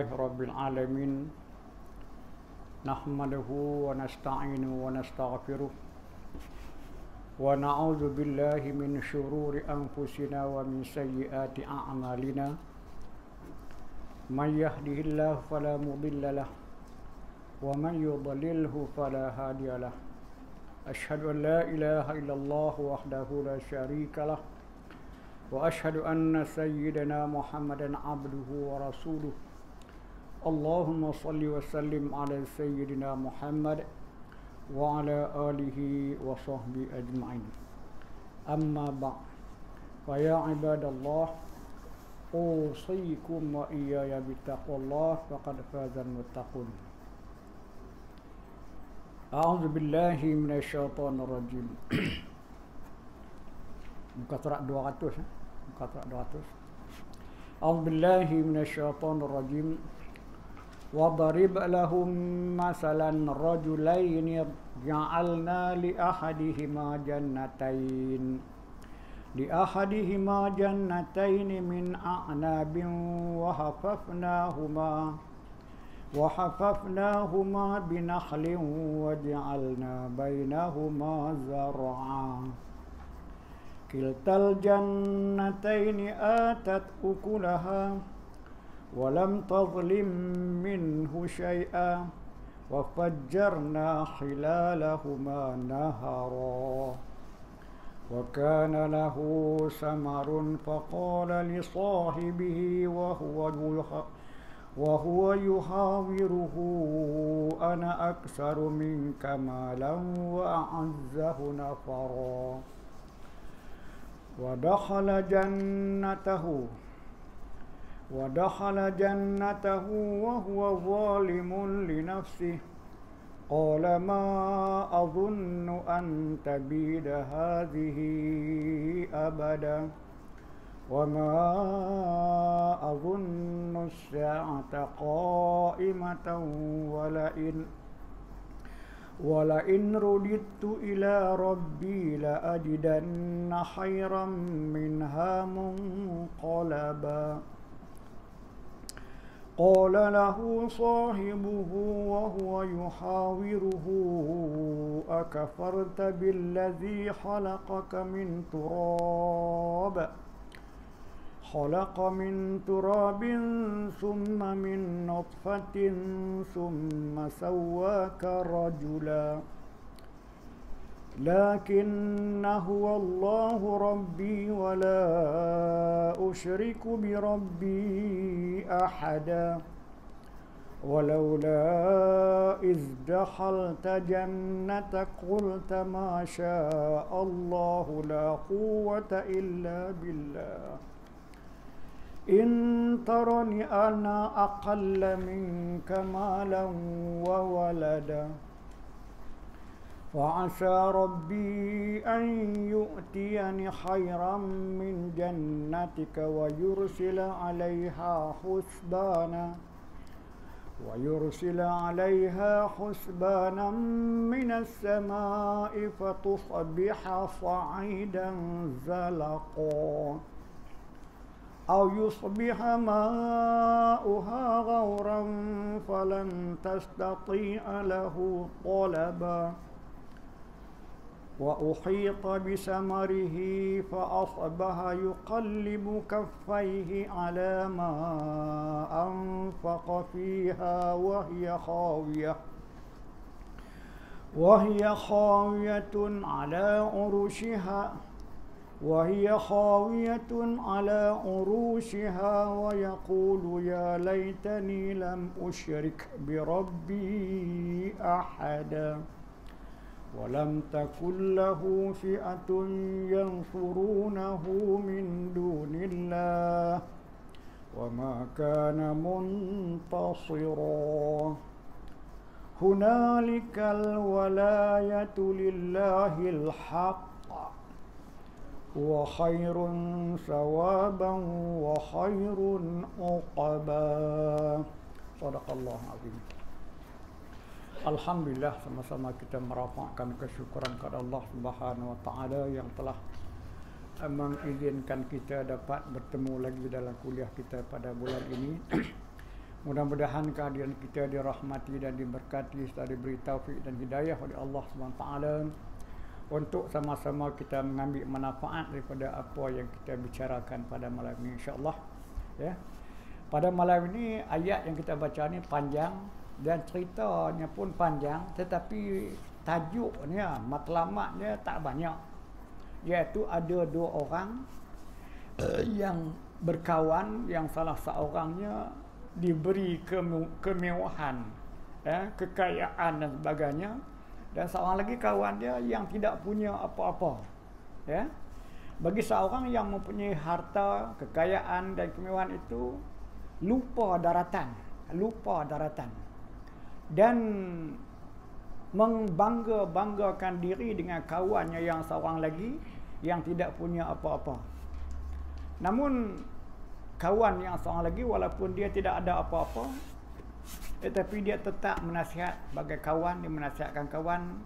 Rabbil alamin nahmaduhu wa nasta'inu wa nastaghfiruh wa na'udzu billahi min syururi anfusina wa min sayyiati a'malina may yahdihillahu fala mudilla lahu wa man yudlilhu fala hadiya lahu asyhadu an la ilaha illallah wahdahu la syarika lahu wa asyhadu anna sayyidana Muhammadan abduhu wa rasuluh. Allahumma salli wa sallim ala sayyidina Muhammad wa ala alihi wa sahbihi ajma'in. Amma ba'd. Fa ya ibadallah, usikum wa iyaya bittaqwallah faqad fazal muttaqun. A'udzu billahi minasyaitonir rajim. Muka surat 200. Muka surat 200. A'udzu billahi minasyaitonir rajim. وَضَرِبْ لَهُمْ مَثَلًا رَجُلَيْنِ جَعَلْنَا لِأَحَدِهِمَا جَنَّتَيْنِ مِنْ أَعْنَابٍ وَحَفَفْنَاهُمَا بِنَخْلٍ وَجَعَلْنَا بَيْنَهُمَا زَرْعًا كِلْتَا الْجَنَّتَيْنِ آتَتْ أُكُلَهَا ولم تظلم منه شيئا وفجرنا خلالهما نهرا وكان له ثمر فقال لصاحبه وهو يحاوره أنا أكثر منك مالا وأعز نفرا ودخل جنته وهو ظالم لنفسه قال ما أظن أن تبيد هذه أبدا وما أظن الساعة قائمة ولئن رددت إلى ربي لأجدن خيرا منها منقلبا قال له صاحبه وهو يحاوره أكفرت بالذي خلق من تراب ثم من نطفة ثم سواك رجلا لكن هو الله ربي ولا أشرك بربي أحدا ولولا إذ دخلت جنتك قلت ما شاء الله لا قوة إلا بالله إن ترني أنا أقل منك مالا وولدا وعسى ربي أن يؤتيني خيرا من جنتك ويرسل عليها حسبانا من السماء فتصبح صعيدا زلقا أو يصبح ماؤها غورا فلن تستطيع له طلبا وأحيط بثمره فأصبح يقلب كفيه على ما أنفق فيها وهي خاوية على عروشها ويقول يا ليتني لم أشرك بربي أحدا ولم تكن له فئة ينصرونه من دون الله وما كان منتصرا هنالك الولاية لله الحق وخير ثوابا وخير عقبا صدق الله العظيم. Alhamdulillah, sama-sama kita merafakkan kesyukuran kepada Allah Subhanahu wa taala yang telah mengizinkan kita dapat bertemu lagi dalam kuliah kita pada bulan ini. Mudah-mudahan kehadiran kita dirahmati dan diberkati serta diberi taufik dan hidayah oleh Allah SWT untuk sama-sama kita mengambil manfaat daripada apa yang kita bicarakan pada malam ini, insya-Allah. Ya. Pada malam ini ayat yang kita baca ni panjang dan ceritanya pun panjang, tetapi tajuknya, matlamatnya tak banyak. Iaitu ada dua orang yang berkawan, yang salah seorangnya diberi kemewahan, kekayaan dan sebagainya, dan seorang lagi kawan dia yang tidak punya apa-apa. Ya. Bagi seorang yang mempunyai harta, kekayaan dan kemewahan itu lupa daratan dan membangga-banggakan diri dengan kawannya yang seorang lagi yang tidak punya apa-apa. Namun kawan yang seorang lagi walaupun dia tidak ada apa-apa, tetapi dia tetap menasihat sebagai kawan, dia menasihatkan kawan,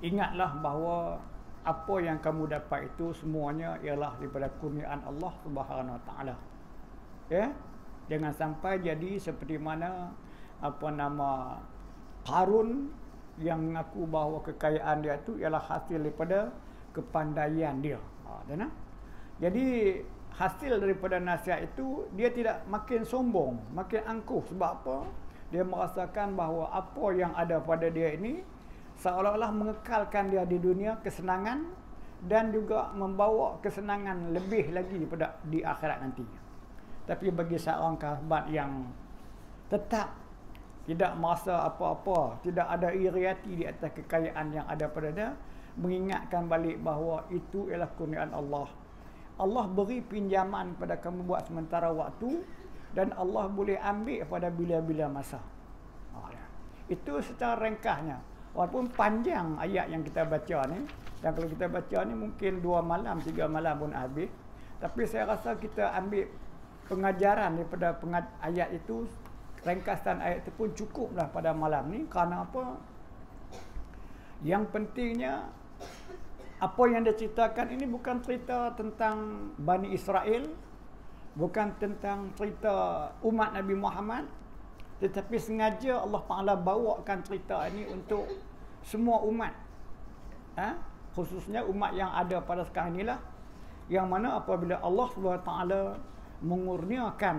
ingatlah bahawa apa yang kamu dapat itu semuanya ialah daripada kurniaan Allah Subhanahu Wa Taala. Ya, jangan sampai jadi seperti mana Qarun yang mengaku bahawa kekayaan dia itu ialah hasil daripada kepandaian dia. Jadi hasil daripada nasihat itu, dia tidak makin sombong, makin angkuh. Sebab apa? Dia merasakan bahawa apa yang ada pada dia ini seolah-olah mengekalkan dia di dunia kesenangan dan juga membawa kesenangan lebih lagi daripada di akhirat nanti. Tapi bagi seorang sahabat yang tetap tidak merasa apa-apa, tidak ada iri hati di atas kekayaan yang ada pada dia, mengingatkan balik bahawa itu ialah kurniaan Allah. Allah beri pinjaman pada kamu buat sementara waktu dan Allah boleh ambil pada bila-bila masa. Itu secara ringkasnya. Walaupun panjang ayat yang kita baca ni, dan kalau kita baca ni mungkin 2 malam, 3 malam pun habis. Tapi saya rasa kita ambil pengajaran daripada ayat itu, ringkasan ayat itu pun cukuplah pada malam ni. Kerana apa? Yang pentingnya, apa yang diceritakan ini bukan cerita tentang Bani Israel, bukan tentang cerita umat Nabi Muhammad, tetapi sengaja Allah Ta'ala bawakan cerita ini untuk semua umat. Khususnya umat yang ada pada sekarang inilah, yang mana apabila Allah SWT mengurniakan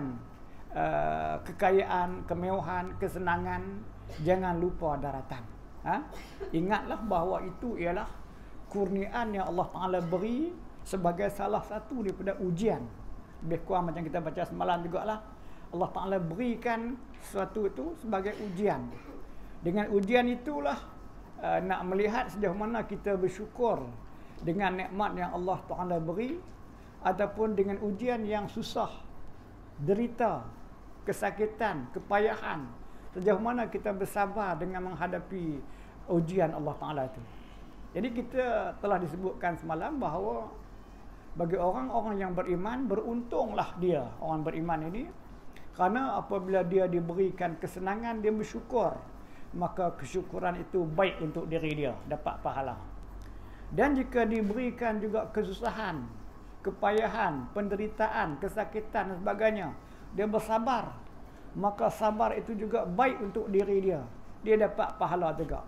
kekayaan, kemewahan, kesenangan, jangan lupa daratan. Ingatlah bahawa itu ialah kurniaan yang Allah Ta'ala beri sebagai salah satu daripada ujian. Lebih kurang macam kita baca semalam jugalah, Allah Ta'ala berikan sesuatu itu sebagai ujian. Dengan ujian itulah nak melihat sejauh mana kita bersyukur dengan nikmat yang Allah Ta'ala beri, ataupun dengan ujian yang susah, derita, kesakitan, kepayahan, sejauh mana kita bersabar dengan menghadapi ujian Allah Ta'ala itu. Jadi kita telah disebutkan semalam bahawa bagi orang-orang yang beriman, beruntunglah dia, orang beriman ini, kerana apabila dia diberikan kesenangan, dia bersyukur, maka kesyukuran itu baik untuk diri dia, dapat pahala. Dan jika diberikan juga kesusahan, kepayahan, penderitaan, kesakitan dan sebagainya, dia bersabar, maka sabar itu juga baik untuk diri dia, dia dapat pahala juga.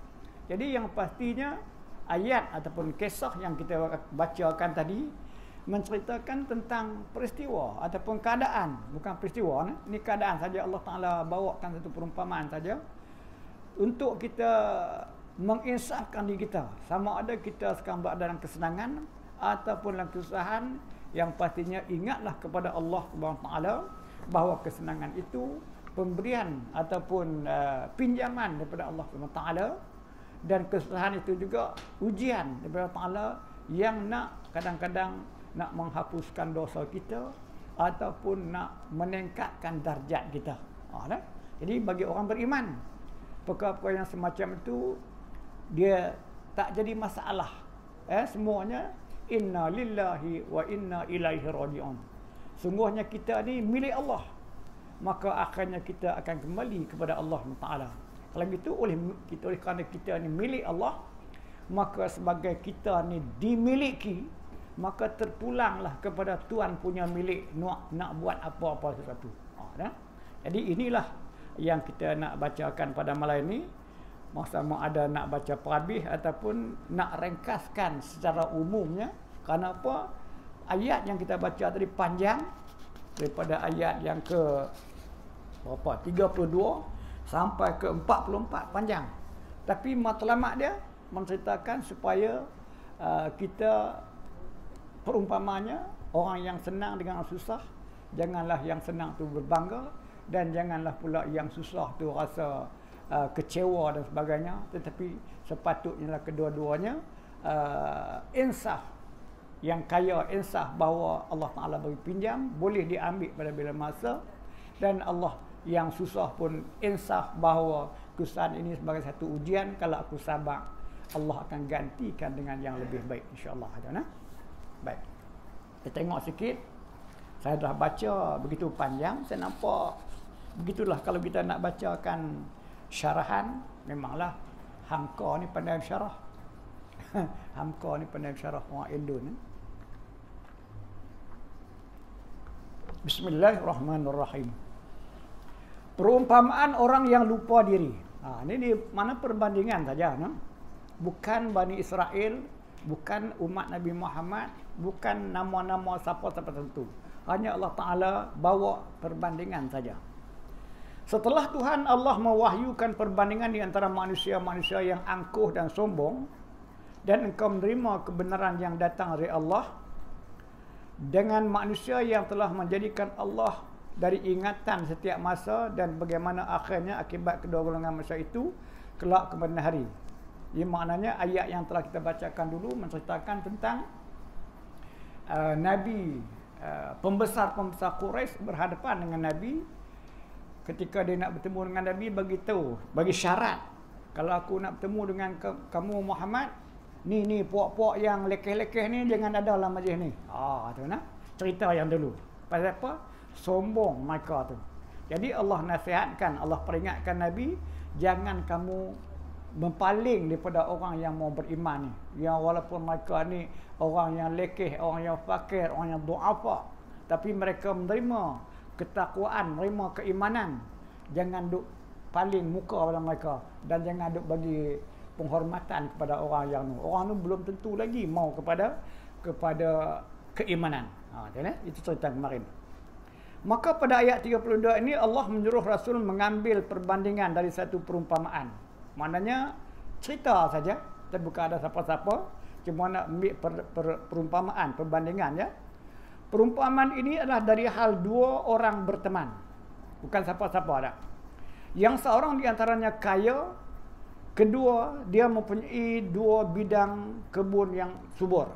Jadi yang pastinya ayat ataupun kisah yang kita bacakan tadi menceritakan tentang peristiwa ataupun keadaan, bukan peristiwa ni keadaan saja. Allah Ta'ala bawakan satu perumpamaan saja untuk kita menginsafkan diri kita, sama ada kita sekarang berada dalam kesenangan ataupun dalam kesusahan. Yang pastinya ingatlah kepada Allah Subhanahu Taala bahawa kesenangan itu pemberian ataupun pinjaman daripada Allah Subhanahu Taala, dan kesusahan itu juga ujian daripada Allah Ta'ala yang nak kadang-kadang nak menghapuskan dosa kita ataupun nak meningkatkan darjat kita. Jadi bagi orang beriman, perkara-perkara yang semacam itu dia tak jadi masalah. Semuanya inna lillahi wa inna ilaihi raji'un. Sungguhnya kita ni milik Allah, maka akhirnya kita akan kembali kepada Allah Ta'ala. Kalau gitu, oleh kerana kita ni milik Allah, maka sebagai kita ni dimiliki, maka terpulanglah kepada Tuhan punya milik nak buat apa-apa sesuatu. Jadi inilah yang kita nak bacakan pada malam ini, sama ada nak baca perhabis ataupun nak ringkaskan secara umumnya. Kenapa? Ayat yang kita baca tadi panjang, daripada ayat yang ke berapa? 32 sampai ke 44 panjang. Tapi matlamat dia menceritakan supaya kita perumpamanya orang yang senang dengan yang susah, janganlah yang senang tu berbangga, dan janganlah pula yang susah tu rasa kecewa dan sebagainya. Tetapi sepatutnya kedua-duanya insaf. Yang kaya insaf bahawa Allah Ta'ala bagi pinjam, boleh diambil pada bila masa. Dan Allah yang susah pun insaf bahawa kesusahan ini sebagai satu ujian. Kalau aku sabar, Allah akan gantikan dengan yang lebih baik, insyaAllah. Baik, kita tengok sikit. Saya dah baca begitu panjang, saya nampak begitulah kalau kita nak bacakan syarahan. Memanglah Hamka ni pandai syarah. Hamka ni pandai syarah orang Indo ni. Bismillahirrahmanirrahim. Perumpamaan orang yang lupa diri. Ini di mana perbandingan saja, no? Bukan Bani Israel, bukan umat Nabi Muhammad, bukan nama-nama siapa-siapa tertentu. Hanya Allah Ta'ala bawa perbandingan saja. Setelah Tuhan Allah mewahyukan perbandingan di antara manusia-manusia yang angkuh dan sombong, dan engkau menerima kebenaran yang datang dari Allah, dengan manusia yang telah menjadikan Allah dari ingatan setiap masa, dan bagaimana akhirnya akibat kedua golongan manusia itu kelak kemudian hari. Ia maknanya ayat yang telah kita bacakan dulu menceritakan tentang Nabi, pembesar-pembesar Quraisy berhadapan dengan Nabi. Ketika dia nak bertemu dengan Nabi, bagi syarat, kalau aku nak bertemu dengan kamu Muhammad, ni puak-puak yang lekeh-lekeh ni jangan ada dalam majlis ni. Tu nah, cerita yang dulu. Pasal apa? Sombong mereka tu. Jadi Allah nasihatkan, Allah peringatkan Nabi, jangan kamu berpaling daripada orang yang mau beriman ni. Yang walaupun mereka ni orang yang lekeh, orang yang fakir, orang yang du'afa, tapi mereka menerima ketakwaan, menerima keimanan. Jangan duk paling muka pada mereka, dan jangan duk bagi penghormatan kepada orang yang orang tu belum tentu lagi mau kepada keimanan. Itu cerita kemarin. Maka pada ayat 32 ini Allah menyuruh Rasul mengambil perbandingan dari satu perumpamaan. Maknanya cerita saja, kita bukan ada siapa-siapa, cuma nak ambil perumpamaan, perbandingan ya. Perumpamaan ini adalah dari hal dua orang berteman, bukan siapa-siapa ada. Yang seorang di antaranya kaya, kedua dia mempunyai dua bidang kebun yang subur.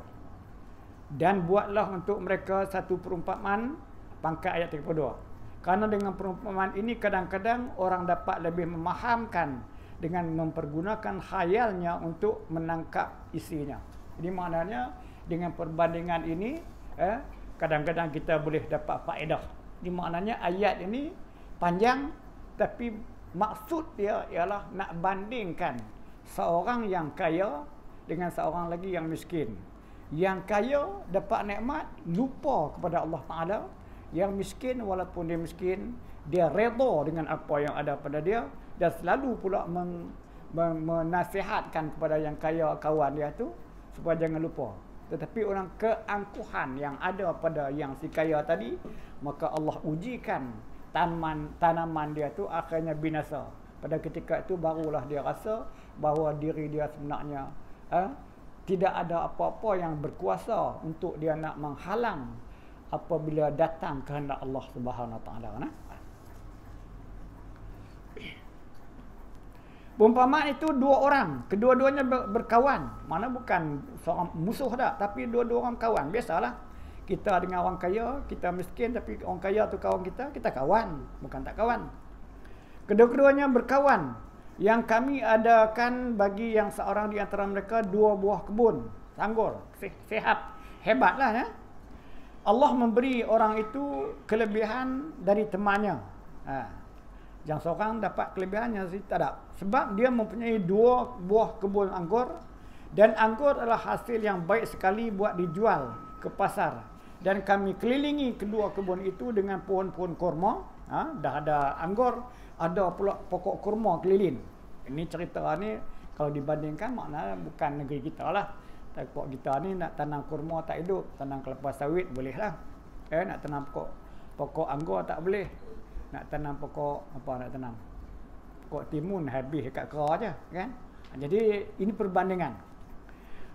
Dan buatlah untuk mereka satu perumpamaan, pangkat ayat 32. Karena dengan perumpamaan ini kadang-kadang orang dapat lebih memahamkan dengan mempergunakan khayalnya untuk menangkap isinya. Jadi maknanya dengan perbandingan ini kadang-kadang kita boleh dapat faedah. Jadi maknanya ayat ini panjang, tapi maksud dia ialah nak bandingkan seorang yang kaya dengan seorang lagi yang miskin. Yang kaya dapat nikmat, lupa kepada Allah Ta'ala. Yang miskin, walaupun dia miskin, dia redha dengan apa yang ada pada dia, dan selalu pula menasihatkan kepada yang kaya kawan dia tu supaya jangan lupa. Tetapi orang keangkuhan yang ada pada yang si kaya tadi, maka Allah ujikan tanaman dia tu akhirnya binasa. Pada ketika itu barulah dia rasa bahawa diri dia sebenarnya tidak ada apa-apa yang berkuasa untuk dia nak menghalang apabila datang kehendak Allah Subhanahu Wa Taala. Umpama itu dua orang, kedua-duanya berkawan. Mana bukan seorang musuh dah, tapi dua-dua orang kawan. Biasalah. Kita dengan orang kaya, kita miskin, tapi orang kaya tu kawan kita, kita kawan, bukan tak kawan. Kedua-duanya berkawan. Yang kami adakan bagi yang seorang di antara mereka dua buah kebun anggur, sehat, hebatlah ya. Allah memberi orang itu kelebihan dari temannya. Yang seorang dapat kelebihannya tak ada. Sebab dia mempunyai dua buah kebun anggur, dan anggur adalah hasil yang baik sekali buat dijual ke pasar. Dan kami kelilingi kedua kebun itu dengan pohon-pohon kurma. Dah ada anggur, ada pula pokok kurma keliling. Ini cerita ni kalau dibandingkan maknanya bukan negeri kita lah. Pokok kita ni nak tanam kurma tak hidup, tanam kelapa sawit boleh lah. Nak tanam pokok anggur tak boleh. Nak tanam pokok apa nak tanam? Pokok timun habis dekat kera je kan. Jadi ini perbandingan.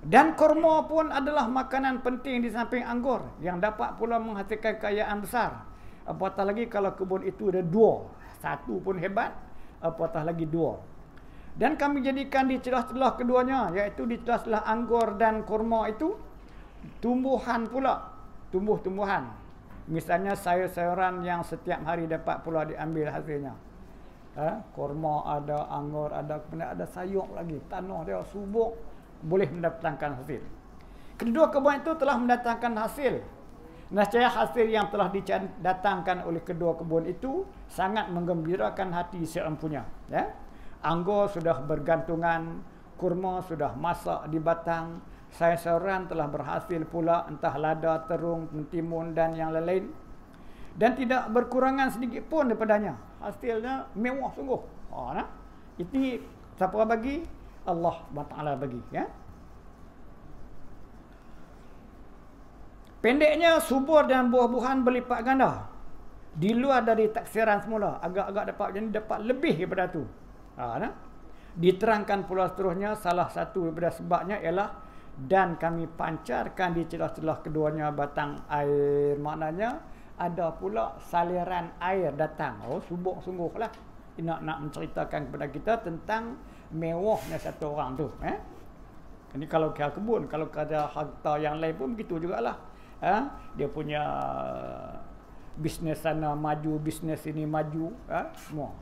Dan kurma pun adalah makanan penting di samping anggur yang dapat pula menghasilkan kekayaan besar. Apatah lagi kalau kebun itu ada dua. Satu pun hebat, apatah lagi dua. Dan kami jadikan di celah-celah keduanya, iaitu di celah-celah anggur dan kurma itu tumbuhan pula, tumbuh-tumbuhan. Misalnya sayur-sayuran yang setiap hari dapat pula diambil hasilnya. Kurma ada, anggur ada, kemudian ada sayur lagi. Tanah dia subur, boleh mendatangkan hasil. Kedua kebun itu telah mendatangkan hasil. Nescaya hasil yang telah didatangkan oleh kedua kebun itu sangat menggembirakan hati seempunya. Anggur sudah bergantungan, kurma sudah masak di batang, sayur-sayuran telah berhasil pula, entah lada, terung, mentimun dan yang lain-lain. Dan tidak berkurangan sedikit pun daripadanya. Hasilnya mewah sungguh. Itu siapa bagi? Allah Taala bagi. Pendeknya, subur dan buah-buahan berlipat ganda. Di luar dari taksiran semula. Agak-agak dapat lebih daripada itu. Diterangkan pula seterusnya, salah satu daripada sebabnya ialah dan kami pancarkan di celah-celah keduanya batang air. Maknanya ada pula saliran air datang. Subur sungguh lah. Nak menceritakan kepada kita tentang mewahnya satu orang tu. Ini kalau kira kebun, kalau ada harta yang lain pun begitu jugalah. Dia punya bisnes sana maju, bisnes ini maju, semua.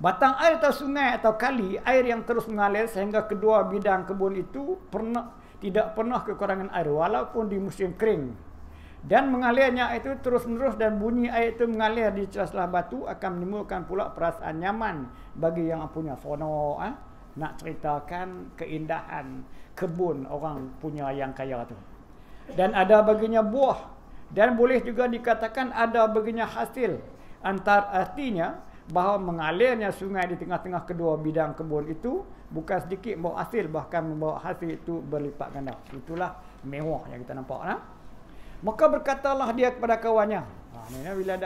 Batang air atau sungai atau kali, air yang terus mengalir sehingga kedua bidang kebun itu tidak pernah kekurangan air walaupun di musim kering. Dan mengalirnya itu terus-menerus dan bunyi air itu mengalir di celah-celah batu akan menimbulkan pula perasaan nyaman bagi yang punya sono. Nak ceritakan keindahan kebun orang punya yang kaya tu. Dan ada baginya buah. Dan boleh juga dikatakan ada baginya hasil. Artinya bahawa mengalirnya sungai di tengah-tengah kedua bidang kebun itu bukan sedikit membawa hasil, bahkan membawa hasil itu berlipat ganda. Itulah mewah yang kita nampak. Maka berkatalah dia kepada kawannya. Bila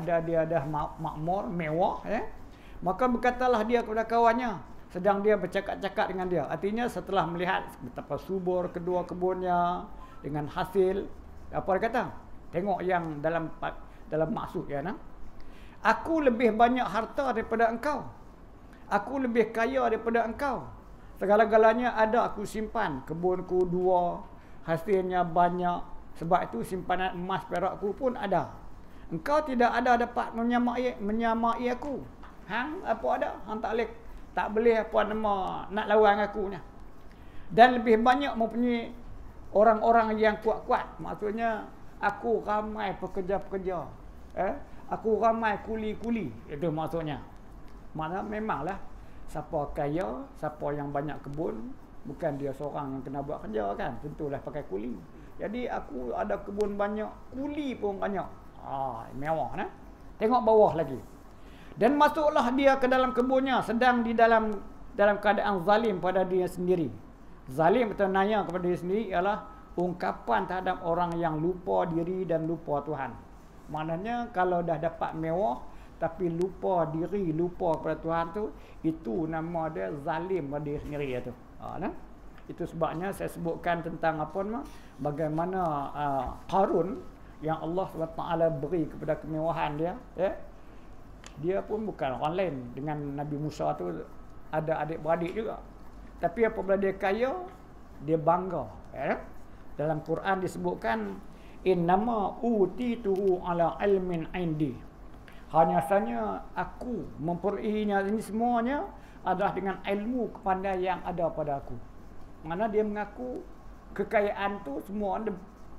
dia dah makmur, mewah. Maka berkatalah dia kepada kawannya. Sedang dia bercakap-cakap dengan dia. Artinya setelah melihat betapa subur kedua kebunnya dengan hasil. Apa dia kata? Tengok yang dalam maksud. Aku lebih banyak harta daripada engkau. Aku lebih kaya daripada engkau. Segala-galanya ada aku simpan. Kebunku 2. Hasilnya banyak. Sebab itu simpanan emas perakku pun ada. Engkau tidak ada dapat menyamai aku. Hang apa ada? Hang tak boleh apa nama nak lawan aku nya. Dan lebih banyak mempunyai orang-orang yang kuat-kuat. Maksudnya aku ramai pekerja-pekerja. Aku ramai kuli-kuli. Itu maksudnya. Maknanya memanglah siapa kaya, siapa yang banyak kebun, bukan dia seorang yang kena buat kerja kan. Tentulah pakai kuli. Jadi aku ada kebun banyak, kuli pun banyak. Mewah nah. Tengok bawah lagi. Dan masuklah dia ke dalam kebunnya sedang di dalam keadaan zalim pada diri sendiri. Zalim atau naya kepada diri sendiri ialah ungkapan terhadap orang yang lupa diri dan lupa Tuhan. Maknanya kalau dah dapat mewah tapi lupa diri, lupa kepada Tuhan tu, itu nama dia zalim pada diri sendiri itu. Itu sebabnya saya sebutkan tentang bagaimana Qarun yang Allah SWT beri kepada kemewahan dia. Dia pun bukan orang lain. Dengan Nabi Musa tu ada adik-beradik juga. Tapi apabila dia kaya, dia bangga. Dalam Quran disebutkan innama utituhu ala ilmin indi. Hanya saja aku memperolehinya ini semuanya adalah dengan ilmu kepandaian yang ada pada aku. Mana dia mengaku kekayaan tu semua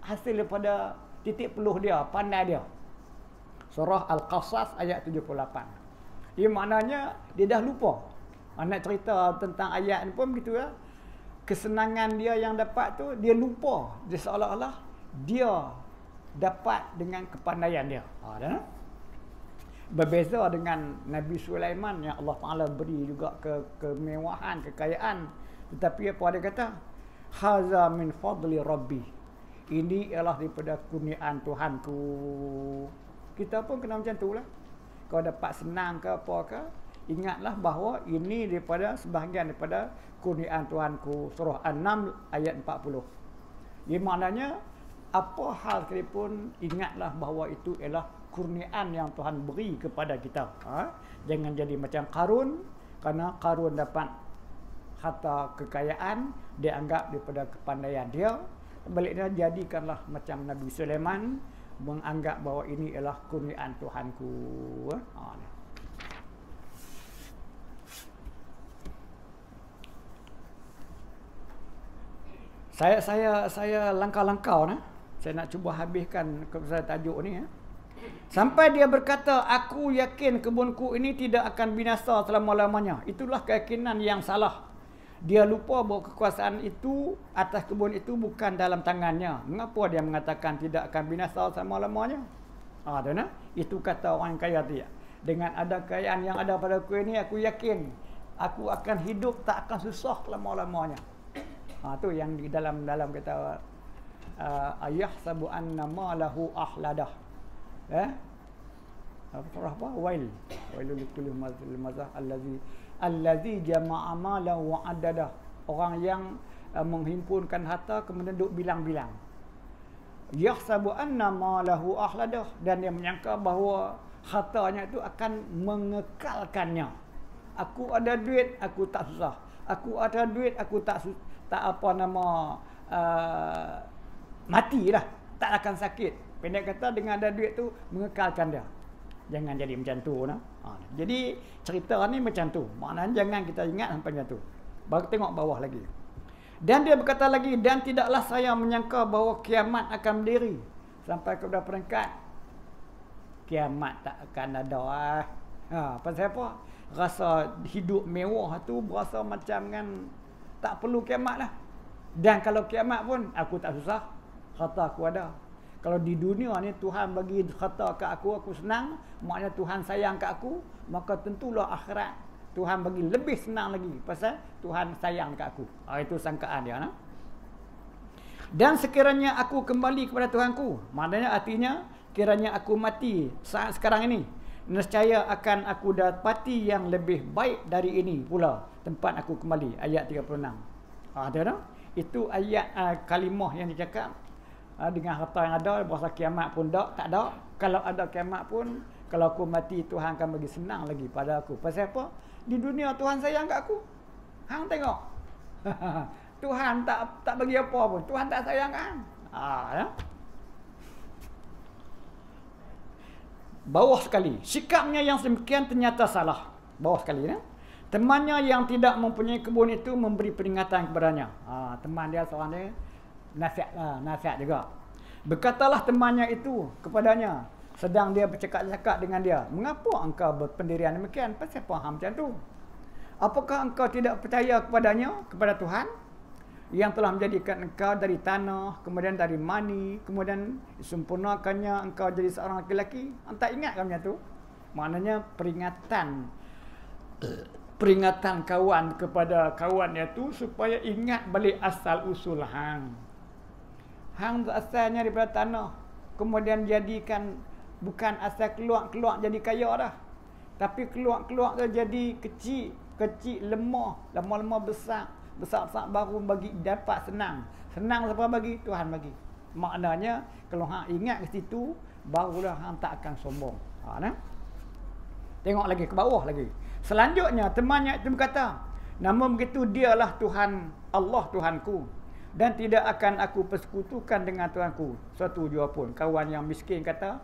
hasil daripada titik peluh dia, pandai dia. Surah Al-Qasas ayat 78. Ia maknanya dia dah lupa. Nak cerita tentang ayat ni pun begitu ya. Kesenangan dia yang dapat tu dia lupa. Dia seolah-olah dia dapat dengan kepandaian dia. Berbeza dengan Nabi Sulaiman yang Allah Ta'ala beri juga kemewahan, kekayaan. Tetapi apa dia kata? Haza min fadli Rabbi. Ini ialah daripada kurniaan Tuhanku. Kita pun kena macam tu lah. Kau dapat senang ke apa ke, ingatlah bahawa ini daripada sebahagian daripada kurniaan Tuhanku. Surah An-Naml ayat 40. Ia maknanya apa hal sekalipun, ingatlah bahawa itu ialah kurniaan yang Tuhan beri kepada kita. Jangan jadi macam Qarun, kerana Qarun dapat harta kekayaan, dia anggap daripada kepandaian dia. Baliknya jadikanlah macam Nabi Sulaiman, menganggap bahawa ini ialah kurniaan Tuhanku. Saya langkah-langkah nah. Saya nak cuba habiskan tajuk ni. Sampai dia berkata, aku yakin kebunku ini tidak akan binasa selama-lamanya. Itulah keyakinan yang salah. Dia lupa bahawa kekuasaan itu atas kebun itu bukan dalam tangannya. Mengapa dia mengatakan tidak akan binasa selama-lamanya? Itu kata orang kaya dia. Dengan ada kekayaan yang ada pada aku ini, aku yakin aku akan hidup, tak akan susah selama-lamanya. Itu yang di dalam kata ayahsabu anna ma lahu ahladah. Surah apa? Wailul likulli mazah allazi jama'a malan wa addadah. Orang yang menghimpunkan harta kemudian duk bilang-bilang. Yahsabu anna ma lahu ahladah, dan dia menyangka bahawa hartanya itu akan mengekalkannya. Aku ada duit, aku tak susah. Aku ada duit, aku tak matilah, tak akan sakit. Pendek kata, dengan ada duit tu mengekalkan dia. Jangan jadi macam tu nah. Jadi cerita ni macam tu. Maknanya jangan kita ingat sampai macam tu. Baru tengok bawah lagi. Dan dia berkata lagi, dan tidaklah saya menyangka bahawa kiamat akan berdiri. Sampai kepada peringkat kiamat tak akan ada. Pasal apa? Rasa hidup mewah tu berasa macam kan tak perlu kiamat lah. Dan kalau kiamat pun aku tak susah, harta aku ada. Kalau di dunia ni Tuhan bagi harta ke aku senang, maknanya Tuhan sayang ke aku, maka tentulah akhirat Tuhan bagi lebih senang lagi pasal Tuhan sayang ke aku. Itu sangkaan dia. Dan sekiranya aku kembali kepada Tuhanku, maknanya artinya kiranya aku mati saat sekarang ini, nescaya akan aku dapati yang lebih baik dari ini pula tempat aku kembali. Ayat 36. Itu ayat kalimah yang dicakap. Dengan harta yang ada, berasa kiamat pun tak ada. Kalau ada kiamat pun, kalau aku mati, Tuhan akan bagi senang lagi pada aku. Pasal apa? Di dunia Tuhan sayang kat aku. Hang tengok. Tuhan tak bagi apa pun. Tuhan tak sayang kan? Bawah sekali. Sikapnya yang demikian ternyata salah. Bawah sekali. Temannya yang tidak mempunyai kebun itu memberi peringatan kepadanya. Teman dia seorang dia nasihat juga. Berkatalah temannya itu kepadanya, sedang dia bercakap-cakap dengan dia, mengapa engkau berpendirian demikian? Pasal faham macam tu? Apakah engkau tidak percaya kepadanya, kepada Tuhan yang telah menjadikan engkau dari tanah, kemudian dari mani, kemudian disempurnakannya engkau jadi seorang lelaki? Tak ingat kan macam tu? Maknanya peringatan kawan kepada kawannya tu supaya ingat balik asal usul hang. Hang asalnya daripada tanah, kemudian jadikan bukan asal keluar jadi kaya dah. Tapi keluar tu jadi kecil, lemah besar baru bagi dapat senang. Senang siapa bagi? Tuhan bagi. Maknanya kalau hang ingat ke situ, barulah hang tak akan sombong. Tengok lagi ke bawah lagi. Selanjutnya temannya itu berkata, namun begitu dialah Tuhan Allah Tuhanku, dan tidak akan aku persekutukan dengan Tuhanku suatu jua pun. Kawan yang miskin kata,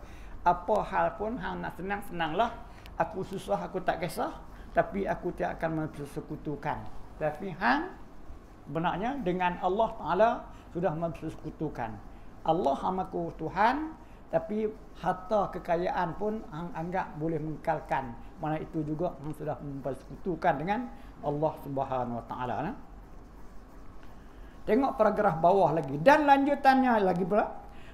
apa hal pun hang nak senang-senanglah. Aku susah aku tak kisah, tapi aku tidak akan mempersekutukan. Tapi hang benarnya dengan Allah Ta'ala sudah mempersekutukan. Allah hamaku Tuhan, tapi harta kekayaan pun hang anggap boleh mengekalkan. Mana itu juga hang sudah mempersekutukan dengan Allah Subhanahu Wa Ta'ala. Tengok paragraf bawah lagi. Dan lanjutannya lagi pula.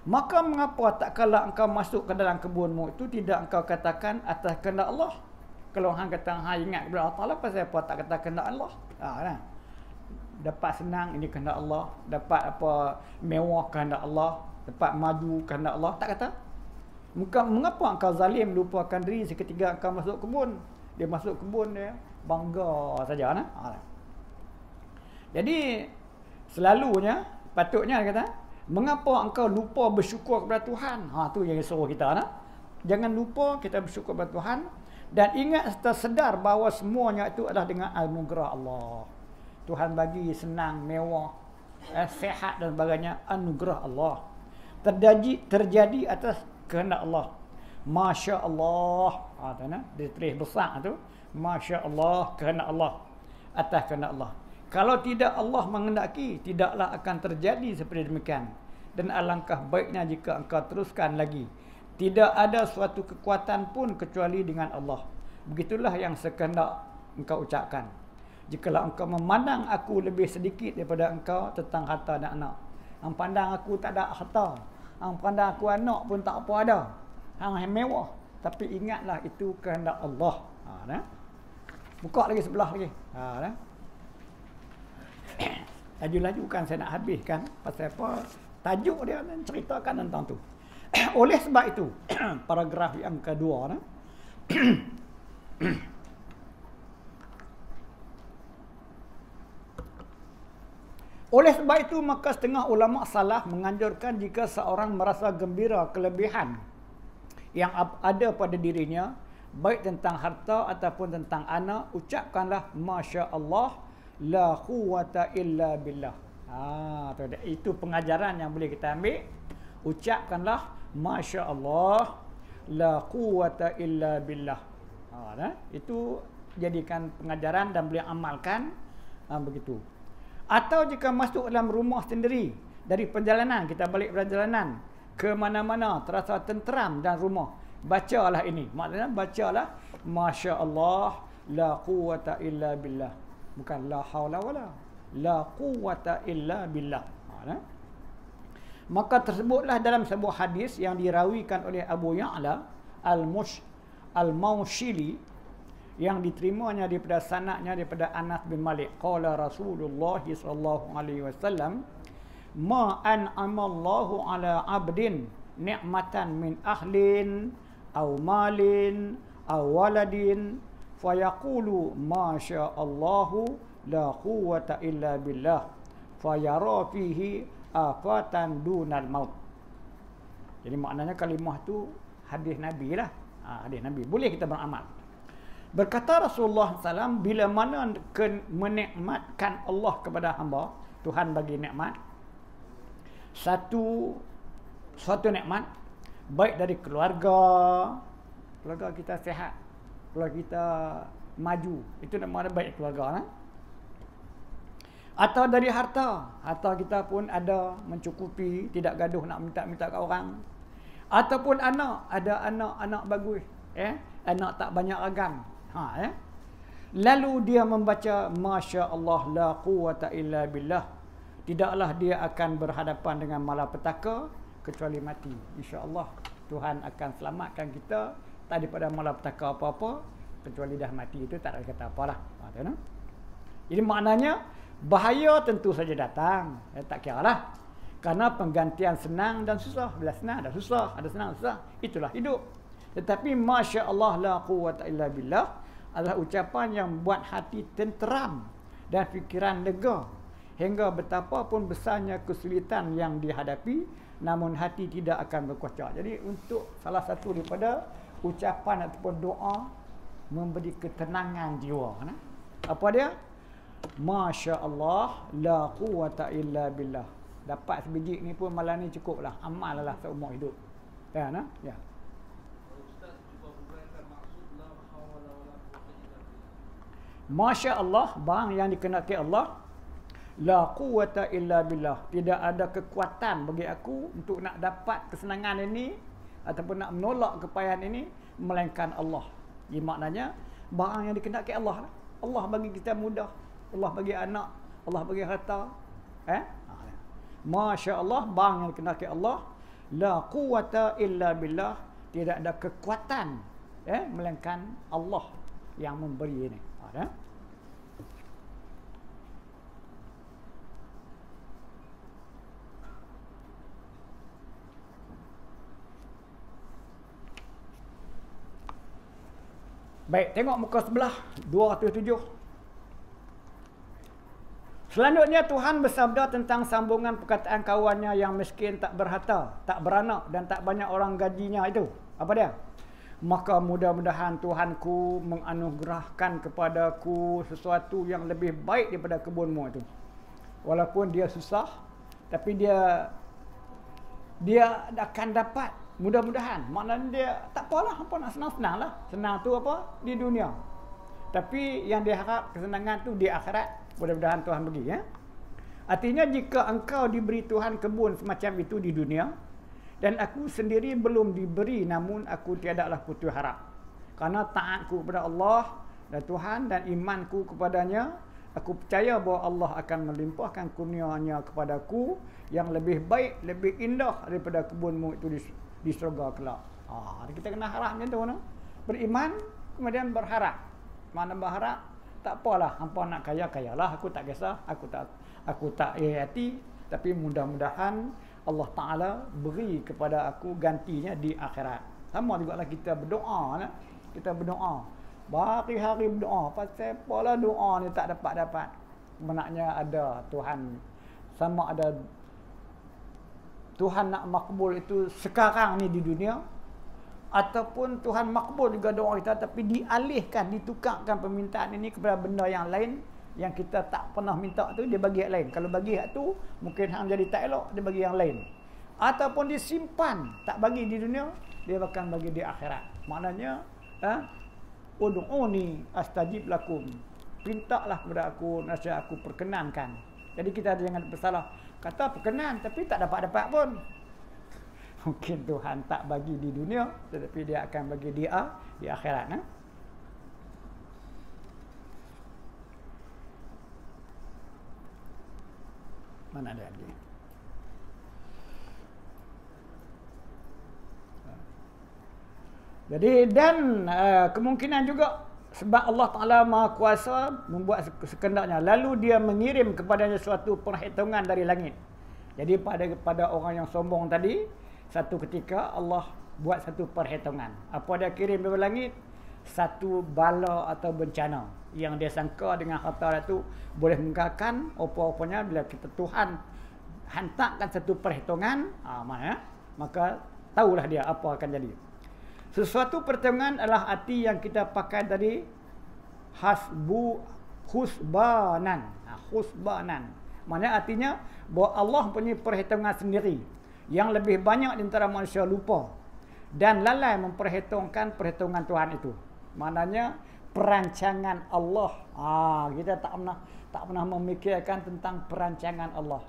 Maka mengapa tak kala engkau masuk ke dalam kebunmu itu tidak engkau katakan atas kehendak Allah? Kalau hang kata hang ingat kepada Allah Taala, pasal apa tak kata kehendak Allah? Kan? Dapat senang ini kehendak Allah, dapat apa mewah kehendak Allah, dapat maju kehendak Allah, tak kata. Mengapa engkau zalim lupakan diri seketika engkau masuk kebun? Dia masuk kebun dia bangga saja nah. Jadi selalunya patutnya dia kata, mengapa engkau lupa bersyukur kepada Tuhan? Tu yang suruh kita nak. Jangan lupa kita bersyukur kepada Tuhan dan ingat serta sedar bahawa semuanya itu adalah dengan anugerah Allah. Tuhan bagi senang, mewah, sehat dan sebagainya, anugerah Allah. Terjadi atas kehendak Allah. Masya Allah. Dia tulis besar tu. Masya Allah, kehendak Allah. Atas kehendak Allah. Kalau tidak Allah menghendaki, tidaklah akan terjadi seperti demikian. Dan alangkah baiknya jika engkau teruskan lagi. Tidak ada suatu kekuatan pun kecuali dengan Allah. Begitulah yang sekehendak engkau ucapkan. Jikalau engkau memandang aku lebih sedikit daripada engkau tentang harta dan anak. Hang pandang aku tak ada harta. Hang pandang aku anak pun tak apa ada. Hang mewah. Tapi ingatlah itu kehendak Allah. Buka lagi sebelah lagi. Laju-laju kan saya nak habiskan. Pasal apa? Tajuk dia ceritakan tentang tu. Oleh sebab itu, paragraf yang kedua. Oleh sebab itu, maka setengah ulama salaf menganjurkan jika seorang merasa gembira kelebihan yang ada pada dirinya, baik tentang harta ataupun tentang anak, ucapkanlah Masya Allah, la quwwata illa billah. Itu pengajaran yang boleh kita ambil. Ucapkanlah Masya Allah, la quwwata illa billah. Itu jadikan pengajaran dan boleh amalkan begitu. Atau jika masuk dalam rumah sendiri, dari perjalanan, kita balik perjalanan ke mana-mana, terasa tenteram dan rumah, bacalah ini. Maksudnya bacalah Masya Allah, la quwwata illa billah. Bukan la haula wala, la quwwata illa billah. Maka tersebutlah dalam sebuah hadis yang dirawikan oleh Abu Ya'la Al-Mawshili, yang diterimanya daripada sanadnya daripada Anas bin Malik. Qala Rasulullah sallallahu alaihi wasallam, ma an'ama Allahu ala 'abdin ni'matan min ahlin aw malin aw waladin fayaqulu ma syaa Allahu la quwwata illa billah fayara fihi afatan dunal maut. Jadi maknanya kalimah tu hadis Nabi lah. Hadis Nabi. Boleh kita beramal. Berkata Rasulullah SAW, bila mana menikmatkan Allah kepada hamba, Tuhan bagi nikmat, suatu nikmat, baik dari keluarga kita sihat, keluarga kita maju, itu nama baik keluarga. Atau dari harta kita pun ada mencukupi, tidak gaduh nak minta-minta ke orang. Ataupun anak, ada anak bagus, anak tak banyak ragam. Lalu dia membaca Masya Allah la quwwata illa billah, tidaklah dia akan berhadapan dengan malapetaka kecuali mati. InsyaAllah Tuhan akan selamatkan kita tak daripada malapetaka apa-apa kecuali dah mati. Itu tak ada kata apalah. Jadi maknanya bahaya tentu saja datang, tak kira lah. Karena penggantian senang dan susah. Bila senang dan susah, ada senang susah, itulah hidup. Tetapi Masya Allah la quwwata illa billah adalah ucapan yang buat hati tenteram dan fikiran lega, hingga betapapun besarnya kesulitan yang dihadapi, namun hati tidak akan berkocak. Jadi untuk salah satu daripada ucapan ataupun doa memberi ketenangan jiwa. Apa dia? Masya Allah la quwwata illa billah. Dapat sebiji ni pun malam ni cukup lah. Amal lah seumur hidup. Ya. Masya Allah, barang yang dikehendaki Allah, la quwwata illa billah. Tidak ada kekuatan bagi aku untuk nak dapat kesenangan ini ataupun nak menolak kepayahan ini melainkan Allah. Jadi maknanya barang yang dikehendaki Allah. Allah bagi kita mudah, Allah bagi anak, Allah bagi harta. Masya Allah, barang yang dikehendaki Allah, La quwwata illa billah. Tidak ada kekuatan melainkan Allah yang memberi ini. Baik, tengok muka sebelah 207. Selanjutnya Tuhan bersabda tentang sambungan perkataan kawannya yang miskin, tak berharta, tak beranak dan tak banyak orang gajinya itu. Apa dia? Maka mudah-mudahan Tuhanku menganugerahkan kepadaku sesuatu yang lebih baik daripada kebunmu itu. Walaupun dia susah, tapi dia akan dapat. Mudah-mudahan. Maknanya dia tak apalah, apa nak senang-senang lah. Senang tu apa? Di dunia. Tapi yang dia harap kesenangan tu di akhirat. Mudah-mudahan Tuhan bagi. Artinya jika engkau diberi Tuhan kebun semacam itu di dunia, dan aku sendiri belum diberi, namun aku tiadalah putus harap. Karena taatku kepada Allah dan Tuhan dan imanku kepadanya, aku percaya bahawa Allah akan melimpahkan kurnia-Nya kepadaku yang lebih baik, lebih indah daripada kebunmu itu di syurga kelak. Kita kena harap macam tu. Beriman, kemudian berharap. Mana berharap? Tak apalah, hampa nak kaya-kayalah, aku tak kisah, aku tak hati, tapi mudah-mudahan Allah Ta'ala beri kepada aku gantinya di akhirat. Sama juga lah kita berdoa. Kita berdoa. Hari-hari berdoa. Pasal apalah doa ni tak dapat-dapat. Benarnya ada Tuhan. Sama ada Tuhan nak makbul itu sekarang ni di dunia, ataupun Tuhan makbul juga doa kita tapi dialihkan, ditukarkan permintaan ini kepada benda yang lain yang kita tak pernah minta tu, dia bagi yang lain. Kalau bagi hak tu mungkin hang jadi tak elok, dia bagi yang lain. Ataupun disimpan, tak bagi di dunia, dia akan bagi di akhirat. Maknanya ud'uni astajib lakum. Mintalah kepada aku, nasib aku perkenankan. Jadi kita jangan bersalah. Kata perkenan tapi tak dapat-dapat pun. Mungkin Tuhan tak bagi di dunia, tetapi dia akan bagi dia di akhirat. Mana ada lagi? Jadi dan kemungkinan juga sebab Allah Ta'ala Maha Kuasa membuat sekendaknya, lalu dia mengirim kepadanya suatu perhitungan dari langit. Jadi pada orang yang sombong tadi, satu ketika Allah buat satu perhitungan. Apa dia kirim dari langit? Satu bala atau bencana yang dia sangka dengan harta itu boleh menggagalkan apa-apanya. Bila kita Tuhan hantarkan satu perhitungan, maka tahulah dia apa akan jadi. Sesuatu perhitungan adalah arti yang kita pakai dari husbanan. Husbanan. Maknanya artinya bahawa Allah punya perhitungan sendiri. Yang lebih banyak di antara manusia lupa dan lalai memperhitungkan perhitungan Tuhan itu. Maknanya perancangan Allah. Kita tak pernah memikirkan tentang perancangan Allah.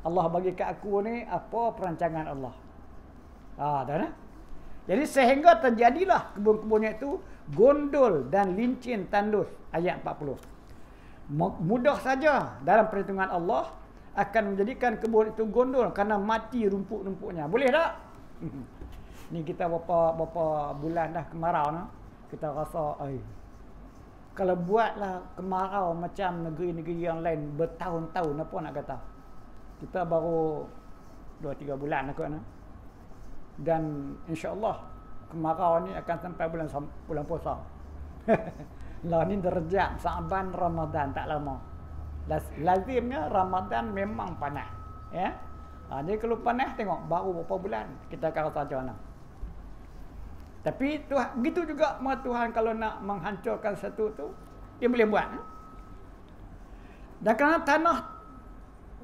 Allah bagi ke aku ni apa perancangan Allah. Jadi sehingga terjadilah kebun-kebunnya itu gondol dan lincin tandus. Ayat 40. Mudah saja dalam perhitungan Allah akan menjadikan kebun itu gondol kerana mati rumput-rumputnya. Boleh tak? Ni kita berapa bulan dah kemarau nah. Kita rasa kalau buatlah kemarau macam negeri-negeri yang lain bertahun-tahun, apa nak kata? Kita baru 2-3 bulan aku nah. Dan insya-Allah kemarau ni akan sampai bulan puasa. Lah ni derajat Sa'ban Ramadan tak lama. Lazimnya Ramadan memang panas, ya. Jadi kalau panas tengok baru berapa bulan kita akan rasa macam mana. Tapi Tuhan begitu juga Tuhan kalau nak menghancurkan satu tu dia boleh buat. Dan kerana tanah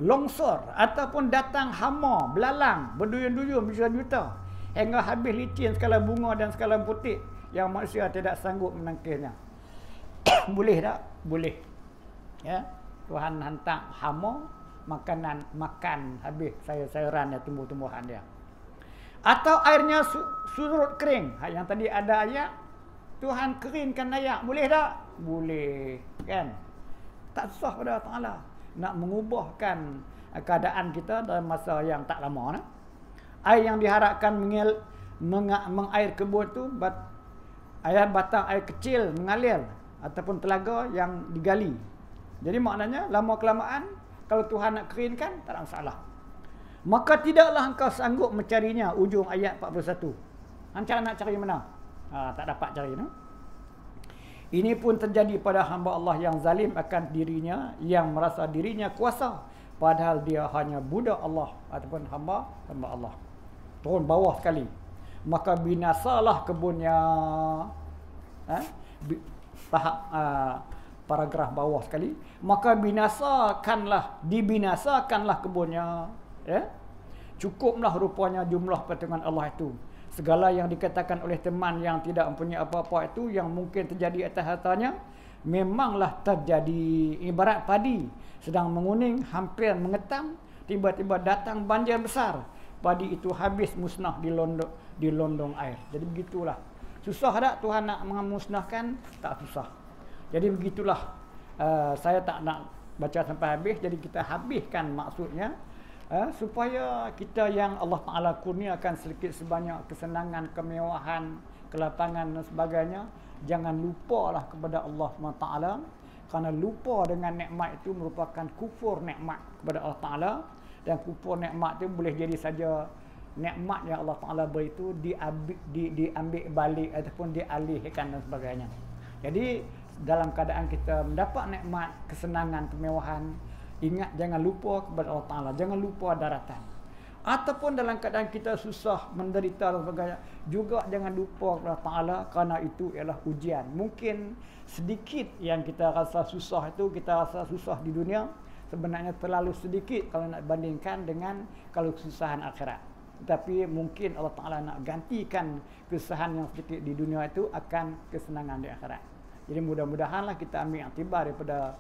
longsor ataupun datang hama belalang berduyun-duyun berjuta-juta hingga habis licin segala bunga dan segala butik yang manusia tidak sanggup menangkisnya. Boleh tak? Boleh. Ya. Tuhan hantar hama makanan makan habis sayur-sayuran dan tumbuh-tumbuhan dia. Atau airnya surut kering. Yang tadi ada ayat Tuhan keringkan air. Boleh tak? Boleh. Kan? Tak susah pada Allah Ta'ala nak mengubahkan keadaan kita dalam masa yang tak lama. Air yang diharapkan mengair kebun tu batang air kecil mengalir ataupun telaga yang digali. Jadi maknanya lama kelamaan kalau Tuhan nak keringkan tak ada masalah. Maka tidaklah engkau sanggup mencarinya, ujung ayat 41. Macam nak cari mana? Tak dapat cari no? Ini pun terjadi pada hamba Allah yang zalim akan dirinya, yang merasa dirinya kuasa, padahal dia hanya budak Allah ataupun hamba Allah. Turun bawah sekali. Maka binasalah kebunnya. Paragraf bawah sekali. Maka dibinasakanlah kebunnya. Cukuplah rupanya jumlah pertolongan Allah itu. Segala yang dikatakan oleh teman yang tidak mempunyai apa-apa itu, yang mungkin terjadi atas hartanya, memanglah terjadi. Ibarat padi sedang menguning, hampir mengetam, tiba-tiba datang banjir besar. Padi itu habis musnah di londong air. Jadi begitulah. Susah tak Tuhan nak memusnahkan? Tak susah. Jadi begitulah. Saya tak nak baca sampai habis. Jadi kita habiskan maksudnya. Supaya kita yang Allah Ta'ala kurniakan sedikit sebanyak kesenangan, kemewahan, kelapangan dan sebagainya, jangan lupalah kepada Allah SWT. Kerana lupa dengan nikmat itu merupakan kufur nikmat kepada Allah Ta'ala. Dan kufur nikmat itu boleh jadi saja nikmat yang Allah Ta'ala beri itu diambil balik ataupun dialihkan dan sebagainya. Jadi dalam keadaan kita mendapat nikmat, kesenangan, kemewahan, ingat jangan lupa kepada Allah Ta'ala. Jangan lupa daratan. Ataupun dalam keadaan kita susah, menderita dan sebagainya, juga jangan lupa kepada Allah Ta'ala, kerana itu ialah ujian. Mungkin sedikit yang kita rasa susah itu, kita rasa susah di dunia, sebenarnya terlalu sedikit kalau nak bandingkan dengan kalau kesusahan akhirat. Tetapi mungkin Allah Ta'ala nak gantikan kesusahan yang sedikit di dunia itu akan kesenangan di akhirat. Jadi mudah-mudahanlah kita ambil iktibar daripada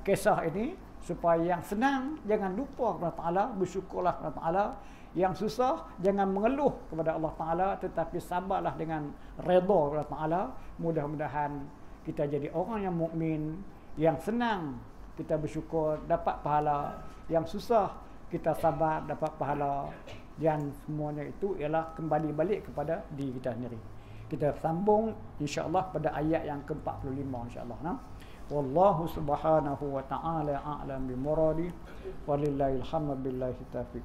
kisah ini, supaya yang senang jangan lupa kepada Allah Ta'ala, bersyukurlah kepada Allah Ta'ala. Yang susah jangan mengeluh kepada Allah Ta'ala, tetapi sabarlah dengan redha kepada Allah Ta'ala. Mudah-mudahan kita jadi orang yang mukmin, yang senang kita bersyukur dapat pahala, yang susah kita sabar dapat pahala. Dan semuanya itu ialah kembali balik kepada diri kita sendiri. Kita sambung insya-Allah pada ayat yang ke-45 insya-Allah. Wallahu subhanahu wa ta'ala a'lam bi muradi, walillahil hamdu billahi taufiq.